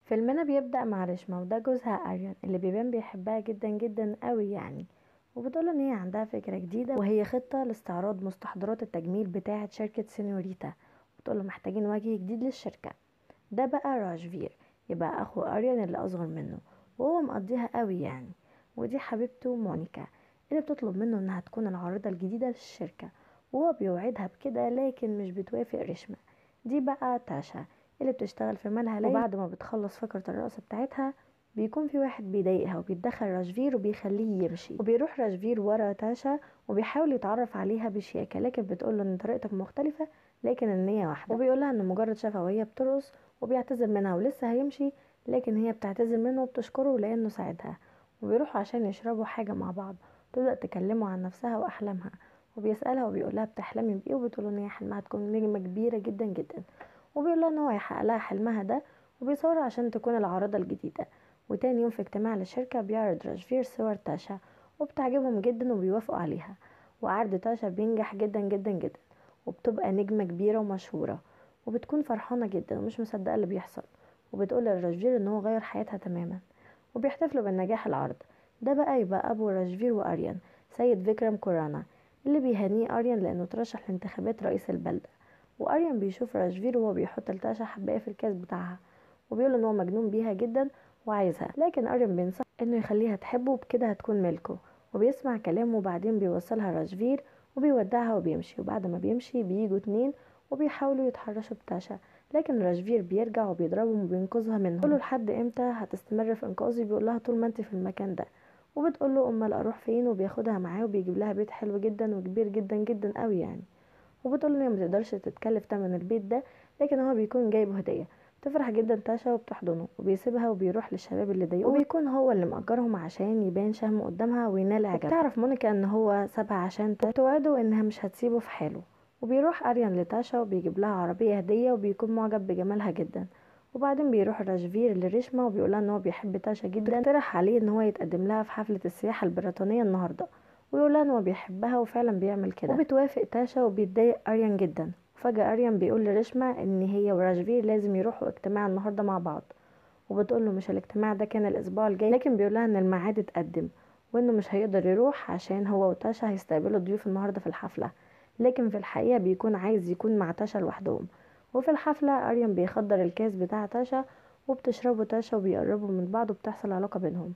فيلمنا بيبدأ مع رشمة وده جوزها أريان اللي بيبان بيحبها جدا جدا قوي يعني. وبتقول ان هي عندها فكرة جديدة وهي خطة لاستعراض مستحضرات التجميل بتاعة شركة سينيوريتا. بتقول له محتاجين وجه جديد للشركة. ده بقى راجفير، يبقى اخو أريان اللي اصغر منه وهو مقضيها قوي يعني. ودي حبيبته مونيكا اللي بتطلب منه انها تكون العارضة الجديدة للشركة، وهو بيوعدها بكده لكن مش بتوافق رشمة. دي بقى تاشا اللي بتشتغل في مالها ليل، وبعد ما بتخلص فقرة الرقص بتاعتها بيكون في واحد بيضايقها وبيتدخل راجفير وبيخليه يمشي، وبيروح راجفير ورا تاشا وبيحاول يتعرف عليها بشياكة، لكن بتقوله ان طريقتك مختلفة لكن النية واحدة، وبيقولها ان مجرد شافها وهي بترقص وبيعتذر منها ولسه هيمشي، لكن هي بتعتذر منه وبتشكره لانه ساعدها. وبيروحوا عشان يشربوا حاجة مع بعض. تبدأ تكلمه عن نفسها واحلامها، وبيسألها وبيقولها بتحلمي بايه، وبتقوله ان هي حلمها تكون نجمة كبيرة جدا جدا، وبيقولها ان هو هيحقق لها حلمها ده، وبيصورها عشان تكون العارضة الجديدة. وتاني يوم في اجتماع للشركة بيعرض راجفير صور تاشا وبتعجبهم جدا وبيوافقوا عليها، وعرض تاشا بينجح جدا جدا جدا وبتبقى نجمة كبيرة ومشهورة، وبتكون فرحانة جدا ومش مصدقة اللي بيحصل، وبتقول لراجفير ان هو غير حياتها تماما، وبيحتفلوا بالنجاح العرض. ده بقى يبقى ابو راجفير واريان سيد فيكرام كورانا اللي بيهنيه اريان لانه ترشح لانتخابات رئيس البلدة. واريان بيشوف راجفير وهو بيحط لتاشا حباية في الكاس بتاعها، وبيقول ان هو مجنون بيها جدا وعايزها، لكن اريان بينصح انه يخليها تحبه وبكده هتكون ملكه. وبيسمع كلامه وبعدين بيوصلها راجفير وبيودعها وبيمشي. وبعد ما بيمشي بييجوا اتنين وبيحاولوا يتحرشوا بتاشا، لكن راجفير بيرجع وبيضربهم وبينقذها منهم. بيقوله لحد امتى هتستمر في انقاذي؟ بيقول لها طول ما انت في المكان ده. وبتقول له امال اروح فين؟ وبياخدها معاه وبيجيب لها بيت حلو جدا وكبير جدا جدا قوي يعني. وبتقول له ان هي ما تقدرش تتكلف تمن البيت ده، لكن هو بيكون جايبه هديه. بتفرح جدا تاشا وبتحضنه وبيسيبها وبيروح للشباب اللي ضايقوه، وبيكون هو اللي مأجرهم عشان يبان شهم قدامها وينال اعجابها. بتعرف مونيكا ان هو سابها عشان تاشا وبتوعده انها مش هتسيبه في حاله. وبيروح اريان لتاشا وبيجيب لها عربيه هديه وبيكون معجب بجمالها جدا. وبعدين بيروح راجفير لريشما وبيقول لها ان هو بيحب تاشا جدا، بتقترح عليه ان هو يتقدم لها في حفله السياحه البريطانيه النهارده، ويقول لها ان هو بيحبها وفعلا بيعمل كده. وبتوافق تاشا وبيتضايق اريان جدا. وفجأة اريان بيقول لريشما ان هي وراجفير لازم يروحوا اجتماع النهارده مع بعض، وبتقول له مش الاجتماع ده كان الاسبوع الجاي، لكن بيقول لها ان الميعاد اتقدم وانه مش هيقدر يروح عشان هو وتاشا هيستقبلوا ضيوف النهارده في الحفله، لكن في الحقيقه بيكون عايز يكون مع تاشا لوحدهم. وفي الحفله اريان بيخدر الكاس بتاع تاشا وبتشربه تاشا وبيقربوا من بعض وبتحصل علاقه بينهم.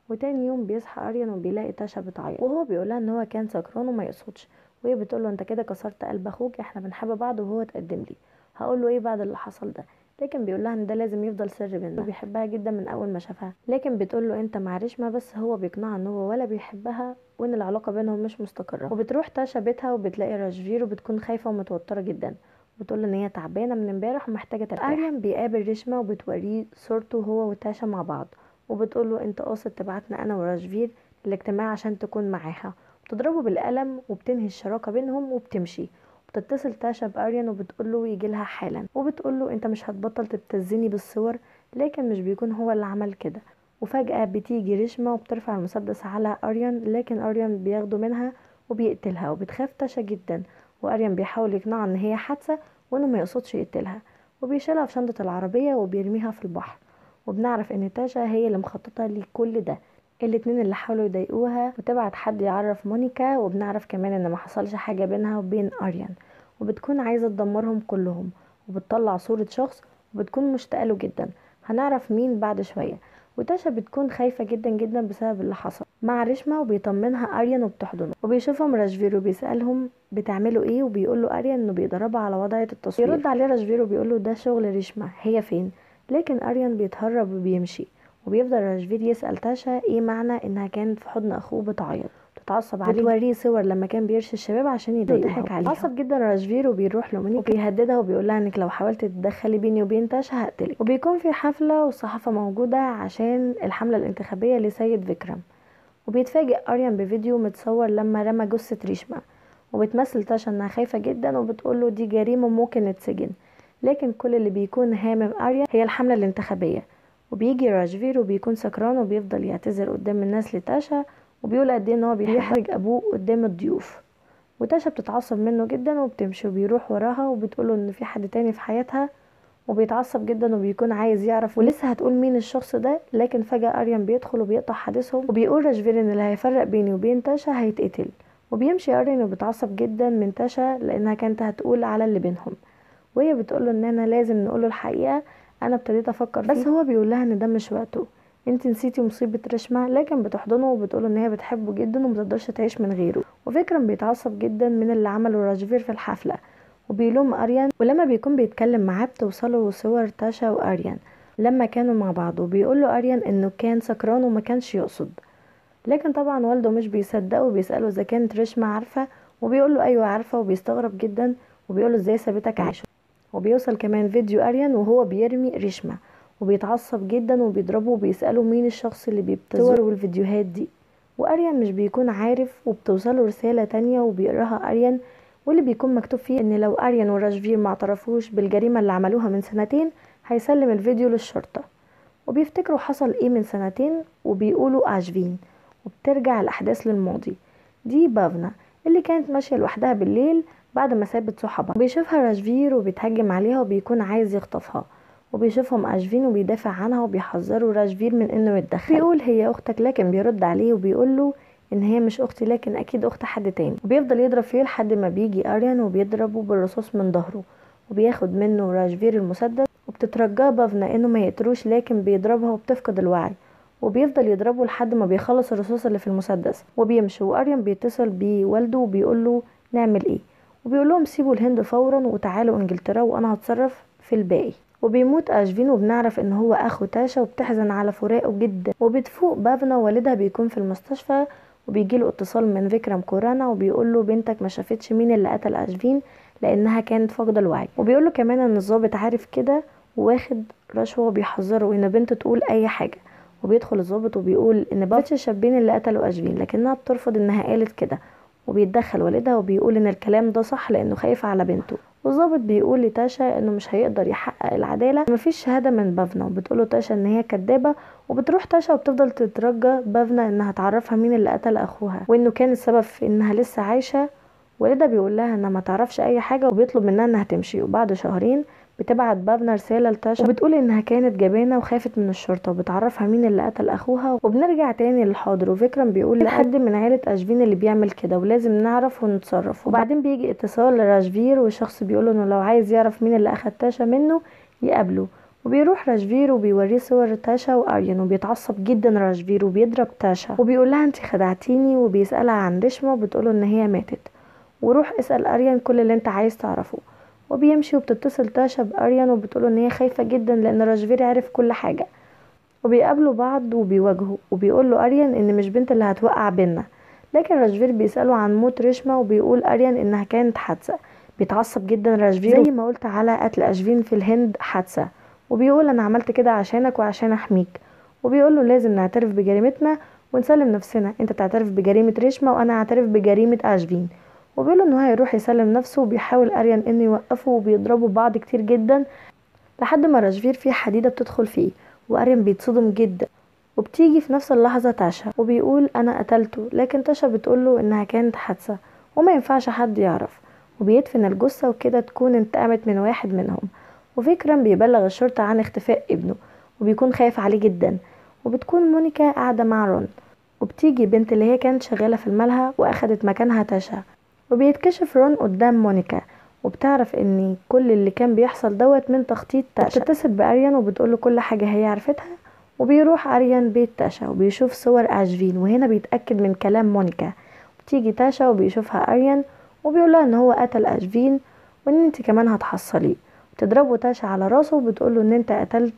وتاني يوم بيصحى اريان وبيلاقي تاشا بتعيط، وهو بيقولها ان هو كان سكران وما يقصدش، وهي بتقوله انت كده كسرت قلب اخوك، احنا بنحب بعض وهو اتقدم لي، هقول له ايه بعد اللي حصل ده؟ لكن بيقولها ان ده لازم يفضل سر بيننا، بيحبها جدا من اول ما شافها، لكن بتقوله انت مع ريشما بس، هو بيقنعها ان هو ولا بيحبها وان العلاقه بينهم مش مستقره. وبتروح تاشا بيتها وبتلاقي راجفير وبتكون خايفه ومتوتره جدا، بتقول ان هي تعبانه من امبارح ومحتاجه ترتاح. اريان بيقابل ريشما وبتوريه صورته هو وتاشا مع بعض، وبتقوله انت قاصد تبعتنا انا وراجفير الاجتماع عشان تكون معاها. بتضربه بالقلم وبتنهي الشراكه بينهم وبتمشي. بتتصل تاشا باريان وبتقوله يجي لها حالا، وبتقوله انت مش هتبطل تبتزني بالصور، لكن مش بيكون هو اللي عمل كده. وفجأة بتيجي ريشما وبترفع المسدس على اريان، لكن اريان بياخده منها وبيقتلها، وبتخاف تاشا جدا. واريان بيحاول يقنعها ان هي حادثه وانه ما يقصدش يقتلها، وبيشيلها في شنطه العربيه وبيرميها في البحر. وبنعرف ان تاشا هي اللي مخططه لكل ده. الاتنين اللي حاولوا يضايقوها وتبعت حد يعرف مونيكا، وبنعرف كمان ان ما حصلش حاجه بينها وبين اريان، وبتكون عايزه تدمرهم كلهم، وبتطلع صوره شخص وبتكون مشتاقه له جدا، هنعرف مين بعد شويه. وتاشا بتكون خايفه جدا جدا بسبب اللي حصل مع ريشما، وبيطمنها اريان وبتحضنه، وبيشوفهم راجفير وبيسالهم بتعملوا ايه، وبيقول له اريان انه بيدربها على وضعيه التصوير. يرد عليه راجفير وبيقول له ده شغل ريشما، هي فين؟ لكن اريان بيتهرب وبيمشي. وبيفضل راجفير يسال تاشا ايه معنى انها كانت في حضن اخوه بتعيط، بتتعصب عليه وتوريه صور لما كان بيرشي الشباب عشان يضايقوها، ضحك عليها. عصب جدا راجفير وبيروح لمونيكا وبيهددها وبيقول لها انك لو حاولت تتدخلي بيني وبين تاشا هقتلك. وبيكون في حفله والصحافه موجوده عشان الحمله الانتخابيه لسيد فيكرام. وبيتفاجئ اريان بفيديو متصور لما رمى جثه ريشما، وبتمثل تاشا انها خايفه جدا وبتقوله دي جريمه ممكن نتسجن، لكن كل اللي بيكون هامم اريان هي الحمله الانتخابيه. وبيجي راجفير وبيكون سكران وبيفضل يعتذر قدام الناس لتاشا، وبيقول قد ايه ان هو بيحرج ابوه قدام الضيوف. وتاشا بتتعصب منه جدا وبتمشي، وبيروح وراها وبتقوله ان في حد تاني في حياتها وبيتعصب جدا وبيكون عايز يعرف ولسه هتقول مين الشخص ده، لكن فجأة اريان بيدخل وبيقطع حديثهم وبيقول راشفير ان اللي هيفرق بيني وبين تاشا هيتقتل. وبيمشي اريان وبيتعصب جدا من تاشا لانها كانت هتقول على اللي بينهم، وهي بتقوله ان انا لازم نقوله الحقيقة، انا ابتديت افكر فيه. بس هو بيقول لها ان ده مش وقته، انت نسيتي مصيبة رشمة، لكن بتحضنه وبتقوله ان هي بتحبه جدا ومتقدرش تعيش من غيره. وفكرم بيتعصب جدا من اللي عمله راشفير في الحفلة وبيلوم اريان، ولما بيكون بيتكلم معاه بتوصله صور تاشا واريان لما كانوا مع بعض، وبيقوله اريان انه كان سكران وما كانش يقصد. لكن طبعا والده مش بيصدقه وبيسأله اذا كانت رشمة عارفة، وبيقوله ايوه عارفة، وبيستغرب جدا وبيقوله ازاي سابتك عايشة. وبيوصل كمان فيديو اريان وهو بيرمي رشمة وبيتعصب جدا وبيضربه وبيسأله مين الشخص اللي بيبتصور والفيديوهات دي، واريان مش بيكون عارف. وبتوصله رسالة تانية وبيقراها اريان، واللي بيكون مكتوب فيه ان لو اريان وراشفير ما اعترفوش بالجريمة اللي عملوها من سنتين هيسلم الفيديو للشرطة. وبيفتكروا حصل ايه من سنتين وبيقولوا اشفين، وبترجع الاحداث للماضي. دي بافنا اللي كانت ماشية لوحدها بالليل بعد ما سابت صحابها، وبيشوفها راشفير وبيتهجم عليها وبيكون عايز يخطفها، وبيشوفهم اشفين وبيدافع عنها وبيحذروا راشفير من انه يتدخل. بيقول هي اختك، لكن بيرد عليه وبيقول له ان هي مش اختي لكن اكيد اخت حد تاني. وبيفضل يضرب فيه لحد ما بيجي اريان وبيضربه بالرصاص من ظهره، وبياخد منه راشفير المسدس، وبتترجاه بافنا انه ما يقتلوش لكن بيضربها وبتفقد الوعي، وبيفضل يضربه لحد ما بيخلص الرصاص اللي في المسدس وبيمشي. واريان بيتصل بوالده وبيقول له نعمل ايه، وبيقول لهم سيبوا الهند فورا وتعالوا انجلترا وانا هتصرف في الباقي. وبيموت اشفين وبنعرف ان هو اخو تاشا وبتحزن على فراقه جدا. وبتفوق بافنا والدها بيكون في المستشفى وبيجيله اتصال من فيكرام كورانا وبيقول له بنتك ما شافتش مين اللي قتل اشفين لانها كانت فاقده الوعي. وبيقول له كمان ان الضابط عارف كده واخد رشوه وبيحذره ان بنته تقول اي حاجه. وبيدخل الضابط وبيقول ان باتش الشابين اللي قتلوا اشفين، لكنها بترفض انها قالت كده. وبيتدخل والدها وبيقول ان الكلام ده صح لانه خايف على بنته. والضابط بيقول لتاشا انه مش هيقدر يحقق العداله، مفيش شهاده من بافنا، وبتقوله تاشا ان هي كدابه. وبتروح تاشا وبتفضل تترجى بافنا انها تعرفها مين اللي قتل اخوها وانه كان السبب في انها لسه عايشه. والدها بيقول لها انها ما تعرفش اي حاجه وبيطلب منها انها تمشي. وبعد شهرين بتبعت بافنا رساله لتاشا وبتقول انها كانت جبانه وخافت من الشرطه وبتعرفها مين اللي قتل اخوها. وبنرجع تاني للحاضر وفكرم بيقول لحد من عيله اشفين اللي بيعمل كده ولازم نعرف ونتصرف. وبعدين بيجي اتصال لراشفير وشخص بيقوله انه لو عايز يعرف مين اللي اخد تاشا منه يقابله. وبيروح راشفير وبيوريه صور تاشا واريان وبيتعصب جدا راشفير وبيضرب تاشا وبيقول لها انت خدعتيني، وبيسالها عن رشمه وبتقوله ان هي ماتت، وروح اسال اريان كل اللي انت عايز تعرفه. وبيمشي وبتتصل تاشا باريان وبتقوله ان هي خايفه جدا لان راشفير عرف كل حاجه. وبيقابلوا بعض وبيواجهوا وبيقول له اريان ان مش بنت اللي هتوقع بينا، لكن راشفير بيساله عن موت رشمه وبيقول اريان انها كانت حادثه. بيتعصب جدا راشفير زي ما قلت على قتل اشفين في الهند حادثه، وبيقول انا عملت كده عشانك وعشان احميك. وبيقول له لازم نعترف بجريمتنا ونسلم نفسنا، انت تعترف بجريمه رشمه وانا اعترف بجريمه اشفين. وبيقول ان هو هيروح يسلم نفسه وبيحاول اريان انه يوقفه وبيضربوا بعض كتير جدا لحد ما راشفير في حديده بتدخل فيه واريان بيتصدم جدا. وبتيجي في نفس اللحظه تاشا وبيقول انا قتلته، لكن تاشا بتقوله انها كانت حادثه وما ينفعش حد يعرف. وبيدفن الجثه وكده تكون انتقمت من واحد منهم. وفكرم بيبلغ الشرطه عن اختفاء ابنه وبيكون خايف عليه جدا. وبتكون مونيكا قاعده مع رون، وبتيجي بنت اللي هي كانت شغاله في الملهى واخدت مكانها تاشا. وبيتكشف رون قدام مونيكا وبتعرف ان كل اللي كان بيحصل دوت من تخطيط تاشا. بتتصل باريان وبتقوله كل حاجه هي عرفتها. وبيروح اريان بيت تاشا وبيشوف صور اشفين، وهنا بيتاكد من كلام مونيكا. بتيجي تاشا وبيشوفها اريان وبيقولها ان هو قتل اشفين وان انت كمان هتحصليه. بتضربه تاشا على راسه وبتقوله ان انت قتلت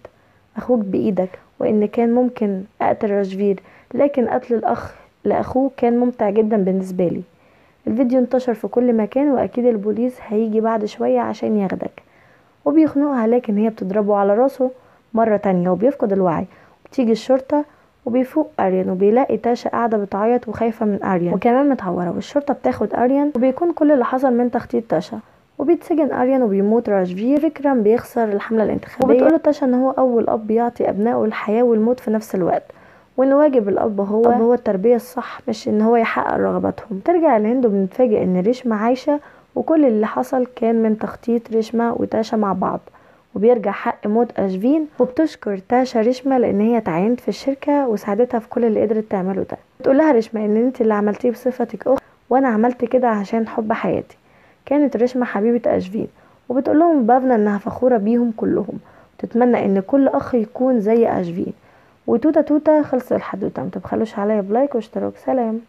اخوك بايدك وان كان ممكن اقتل راشفير، لكن قتل الاخ لاخوه كان ممتع جدا بالنسبه لي. الفيديو انتشر في كل مكان واكيد البوليس هيجي بعد شوية عشان ياخدك. وبيخنقها لكن هي بتضربه على راسه مرة تانية وبيفقد الوعي. بتيجي الشرطة وبيفوق اريان وبيلاقي تاشا قاعدة بتعيط وخايفة من اريان وكمان متعورة، والشرطة بتاخد اريان وبيكون كل اللي حصل من تخطيط تاشا. وبيتسجن اريان وبيموت راشفير. فكرم بيخسر الحملة الانتخابية وبتقوله تاشا ان هو اول اب يعطي ابنائه الحياة والموت في نفس الوقت، وان واجب الاب هو التربيه الصح مش ان هو يحقق رغباتهم. ترجع الهند وبنتفاجئ ان ريشما عايشه وكل اللي حصل كان من تخطيط ريشما وتاشا مع بعض. وبيرجع حق موت اشفين، وبتشكر تاشا ريشما لان هي تعينت في الشركة وساعدتها في كل اللي قدرت تعمله ده. بتقول لها ريشما ان انت اللي عملتيه بصفتك اخت، وانا عملت كده عشان حب حياتي. كانت ريشما حبيبة اشفين، وبتقول لهم بافنا انها فخورة بيهم كلهم، وتتمنى ان كل اخ يكون زي اشفين. وتوتا توتا خلص الحدوته. متبخلوش عليا بلايك واشتراك. سلام.